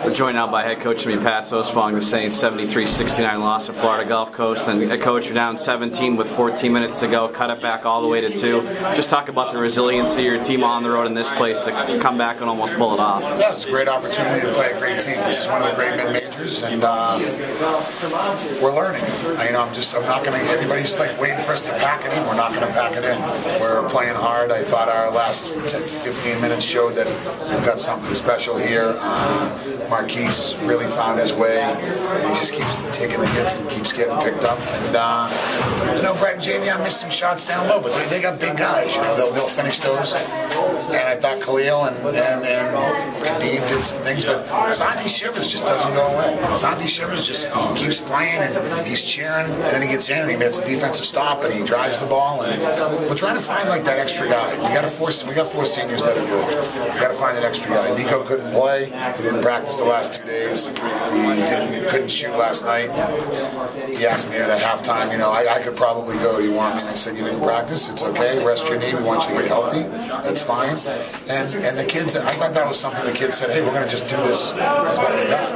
We're joined now by head coach Jimmy Patsos following the Saints' 73-69 loss at Florida Gulf Coast. And coach, you're down 17 with 14 minutes to go, cut it back all the way to 2. Just talk about the resiliency of your team on the road in this place to come back and almost pull it off. Yeah, it's a great opportunity to play a great team. This is one of the great mid-majors, and we're learning. I'm not going to. Everybody's like waiting for us to pack it in. We're not going to pack it in. We're playing hard. I thought our last 15 minutes showed that we've got something special here. Marquise really found his way, and he just keeps taking the hits and keeps getting picked up. And Brett and Javion missed some shots down low, but they got big guys. They'll finish those. And I thought Khalil and Kadeem did some things, but Santi Shivers just doesn't go away. Santi Shivers just keeps playing, and he's cheering, and then he gets in, and he makes a defensive stop, and he drives the ball. And we're trying to find like that extra guy. We got four seniors that are good. We got to find an extra guy. Nico couldn't play. He didn't practice the last 2 days. He couldn't shoot last night. He asked me at halftime, I could probably go. Do you want me? And I said, you didn't practice. It's okay. Rest your knee. We want you to get healthy. That's fine. And the kids, I thought that was something the kids said, hey, we're going to just do this. That's what we got.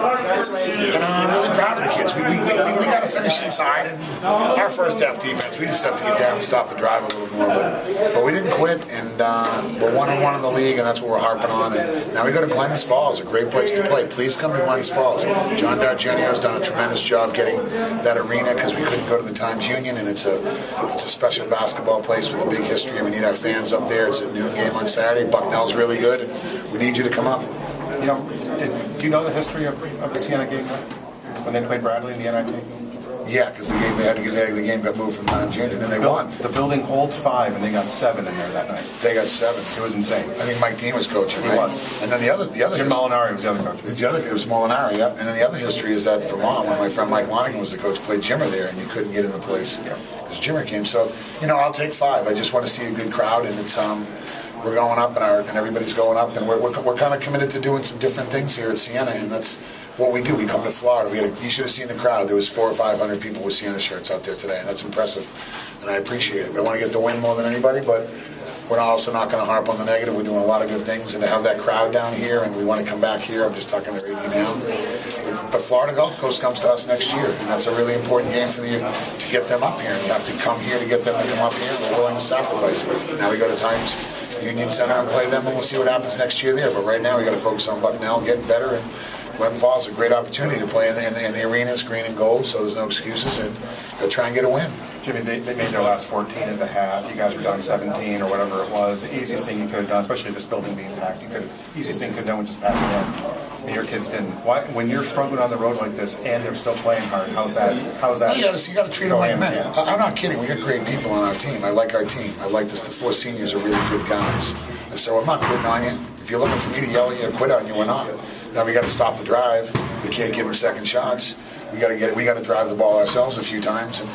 And I'm really proud of the kids. We got to finish inside. And our first half defense, we just have to get down and stop the drive a little more. But we didn't quit. And we're 1-1 in the league, and that's what we're harping on. And now we go to Glens Falls, a great place to play. Please come to Glens Falls. John Dargenio's done a tremendous job getting that arena because we couldn't go to the Times Union, and it's a special basketball place with a big history, and we need our fans up there. It's a noon game on Saturday. Bucknell's really good, and we need you to come up. Do you know the history of the Siena game when they played Bradley in the NIT? Yeah, because the game got moved from Times Union, and they won. The building holds 5, and they got 7 in there that night. They got 7. It was insane. I think Mike Dean was coaching, right? He was. And then the other Jim Molinari was the other coach. It was Molinari, yeah. And then the other history is that Vermont, when my friend Mike Lonergan was the coach, played Jimmer there, and you couldn't get in the place because Jimmer came. So, I'll take 5. I just want to see a good crowd, and it's we're going up, and everybody's going up, and we're kind of committed to doing some different things here at Siena, and that's what we do. We come to Florida. You should have seen the crowd. There was 400 or 500 people with Siena shirts out there today, and that's impressive, and I appreciate it. I want to get the win more than anybody, but we're also not going to harp on the negative. We're doing a lot of good things, and to have that crowd down here, and we want to come back here. I'm just talking to you now. But Florida Gulf Coast comes to us next year, and that's a really important game for you to get them up here. And you have to come here to get them to come up here, and we're willing to sacrifice it. Now we go to Times Union Center and play them, and we'll see what happens next year there. But right now we got to focus on Bucknell, getting better, and Glen Falls is a great opportunity to play in the arena. It's green and gold, so there's no excuses, and they'll try and get a win. Jimmy, they made their last 14 at the half. You guys were down 17 or whatever it was. The easiest thing you could have done, especially this building being packed, easiest thing you could have done was just pass it in. And your kids didn't. When you're struggling on the road like this and they're still playing hard, how's that? You got to treat them like men. Yeah. I'm not kidding. We got great people on our team. I like our team. I like this. The 4 seniors are really good guys. So I'm not quitting on you. If you're looking for me to yell at you or quit on you, we're not. Now we got to stop the drive. We can't give them second shots. We got to drive the ball ourselves a few times, and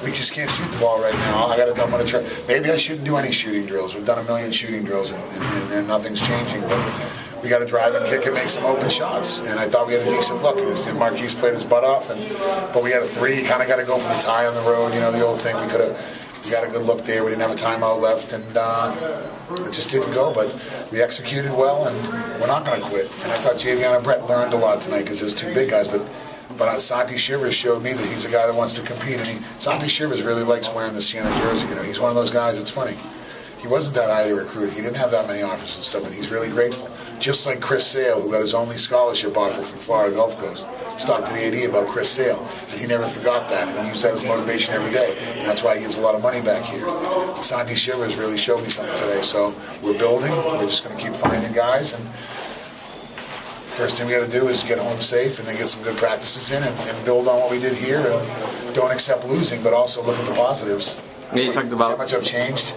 we just can't shoot the ball right now. I'm going to try. Maybe I shouldn't do any shooting drills. We've done a million shooting drills, and nothing's changing. But we got to drive and kick and make some open shots. And I thought we had a decent look. And Marquise played his butt off, but we had a 3. You kind of got to go for the tie on the road. The old thing. We got a good look there. We didn't have a timeout left, and it just didn't go. But we executed well, and we're not going to quit. And I thought Javion and Brett learned a lot tonight because there's 2 big guys. But Santi Shivers showed me that he's a guy that wants to compete. And Santi Shivers really likes wearing the Siena jersey. He's one of those guys. It's funny. He wasn't that highly recruited. He didn't have that many offers and stuff, and he's really grateful. Just like Chris Sale, who got his only scholarship offer from Florida Gulf Coast. Just talked to the AD about Chris Sale, and he never forgot that, and he used that as motivation every day, and that's why he gives a lot of money back here. Santi Shivers really showed me something today, so we're building. We're just going to keep finding guys, and first thing we got to do is get home safe and then get some good practices in and build on what we did here, and don't accept losing, but also look at the positives. You talked about how much I've changed.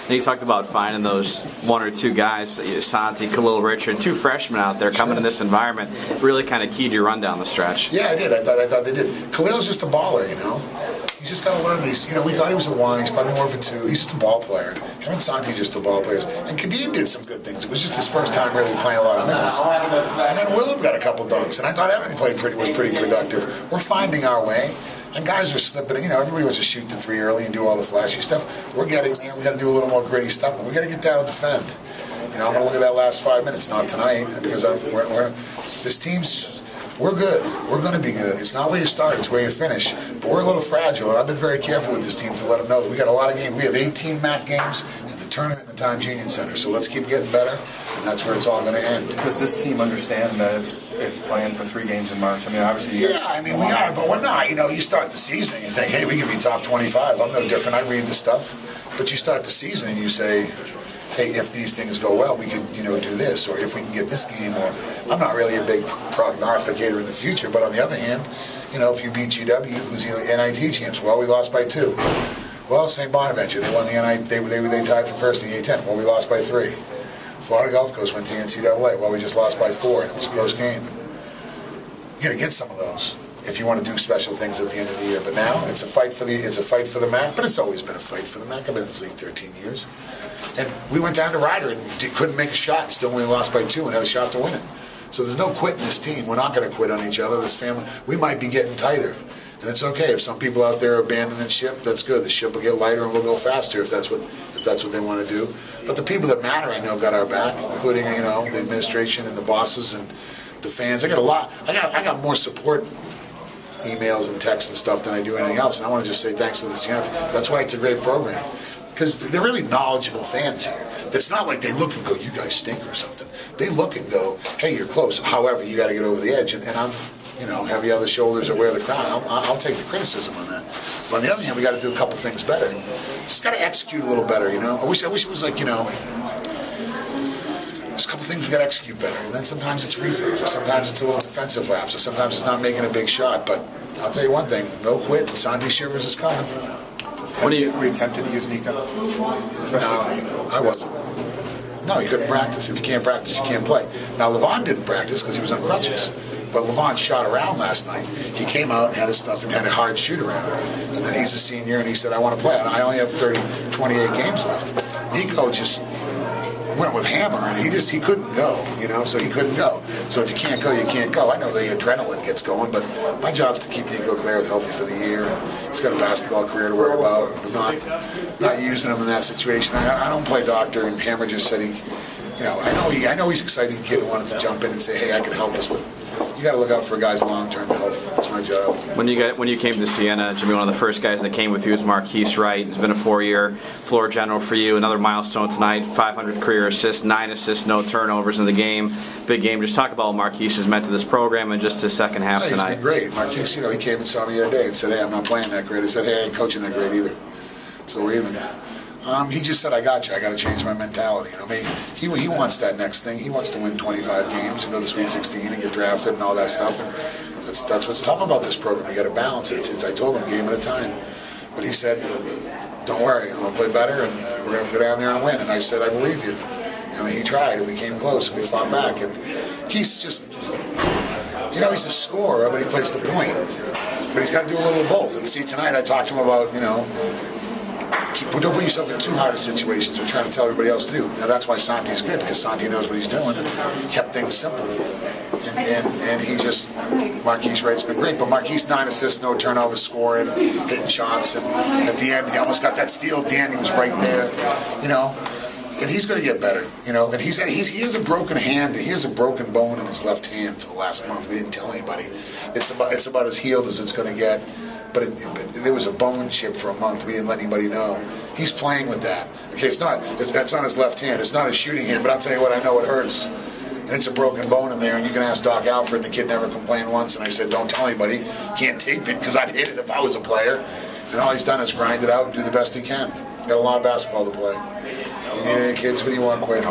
You talked about finding those 1 or 2 guys, Santi, Khalil, Richard, 2 freshmen out there coming in this environment, really kind of keyed your run down the stretch. Yeah, I did. I thought they did. Khalil's just a baller, He's just got to learn these. We thought he was a 1. He's probably more of a 2. He's just a ball player. Him and Santi just the ball players. And Kadeem did some good things. It was just his first time really playing a lot of minutes. And then Willem got a couple dunks. And I thought Evan was pretty productive. We're finding our way. And guys are slipping. Everybody wants to shoot the 3 early and do all the flashy stuff. We're getting there. We got to do a little more gritty stuff, but we got to get down and defend. I'm going to look at that last 5 minutes, not tonight, because this team's, we're good. We're going to be good. It's not where you start, it's where you finish. But we're a little fragile, and I've been very careful with this team to let them know that we got a lot of games. We have 18 MAC games in the tournament in the Times Union Center, so let's keep getting better, and that's where it's all going to end. Does this team understand that it's playing for 3 games in March? I mean, obviously... Yeah, I mean, we are, but we're not. You know, you start the season and you think, hey, we can be top 25. I'm no different. I read the stuff. But you start the season and you say, hey, if these things go well, we could, do this, or if we can get this game, or I'm not really a big prognosticator in the future, but on the other hand, if you beat GW, who's the NIT champs, well, we lost by 2. Well, St. Bonaventure, they won the NIT, they tied for first in the A10, well, we lost by 3. Florida Gulf Coast went to the NCAA, well, we just lost by 4, and it was a close game. You got to get some of those if you want to do special things at the end of the year. But now it's a fight for the MAC. But it's always been a fight for the MAC. I've been in this league 13 years, and we went down to Ryder and couldn't make a shot, and still only lost by 2, and had a shot to win it. So there's no quit in this team. We're not going to quit on each other. This family, we might be getting tighter, and it's okay if some people out there are abandoning ship. That's good. The ship will get lighter and we'll go faster if that's what they want to do. But the people that matter, I know, got our back, including the administration and the bosses and the fans. I got more support emails and texts and stuff than I do anything else, and I want to just say thanks to the Siena. That's why it's a great program, because they're really knowledgeable fans here. It's not like they look and go, you guys stink or something. They look and go, hey, you're close. However, you got to get over the edge, and I'm, heavy on the shoulders or wear the crown. I'll take the criticism on that. But on the other hand, we got to do a couple things better. Just got to execute a little better. I wish it was like, there's a couple things we got to execute better, and then sometimes it's free throws, or sometimes it's a little defensive lapse, or sometimes it's not making a big shot. But I'll tell you one thing: no quit. Santi Shivers is coming. Were you tempted to use Nico? No, I wasn't. No, you couldn't practice. If you can't practice, you can't play. Now Levon didn't practice because he was on crutches. But Levon shot around last night. He came out and had his stuff and had a hard shoot around. And then he's a senior and he said, I want to play. And I only have 28 games left. Nico just went with hammer and he couldn't go, so he couldn't go. So if you can't go, you can't go. I know the adrenaline gets going, but my job is to keep Nico Clare healthy for the year. He's got a basketball career to worry about. I'm not using him in that situation. I don't play doctor, and Hammer just said I know he's an exciting kid and wanted to jump in and say, hey, I can help us, but you got to look out for a guy's long-term health. That's my job. When you came to Siena, Jimmy, one of the first guys that came with you was Marquise Wright. He's been a 4-year floor general for you. Another milestone tonight, 500th career assist, 9 assists, no turnovers in the game. Big game. Just talk about what Marquise has meant to this program and just his second half tonight. He's been great. Marquise, he came and saw me the other day and said, hey, I'm not playing that great. I said, hey, I ain't coaching that great either. So we're even. He just said, I got you. I got to change my mentality. He wants that next thing. He wants to win 25 games and go to the Sweet 16 and get drafted and all that stuff. And that's what's tough about this program. You got to balance it. I told him game at a time. But he said, don't worry. I'm going to play better and we're going to go down there and win. And I said, I believe you. He tried and we came close and we fought back. And he's just, he's a scorer, but he plays the point. But he's got to do a little of both. And see, tonight I talked to him about, don't put yourself in too hard of situations. We're trying to tell everybody else to do. Now that's why Santi's good, because Santi knows what he's doing. He kept things simple. And he just, Marquise Wright's been great. But Marquise, 9 assists, no turnovers, scoring, hitting shots. And at the end, he almost got that steal at the end. He was right there, And he's going to get better, And he has a broken hand. He has a broken bone in his left hand for the last month. We didn't tell anybody. It's about as healed as it's going to get. But there was a bone chip for a month. We didn't let anybody know. He's playing with that. Okay, it's on his left hand. It's not his shooting hand, but I'll tell you what, I know it hurts. And it's a broken bone in there, and you can ask Doc Alfred, and the kid never complained once. And I said, don't tell anybody. Can't tape it, because I'd hit it if I was a player. And all he's done is grind it out and do the best he can. Got a lot of basketball to play. You need any kids? What do you want, Quinn?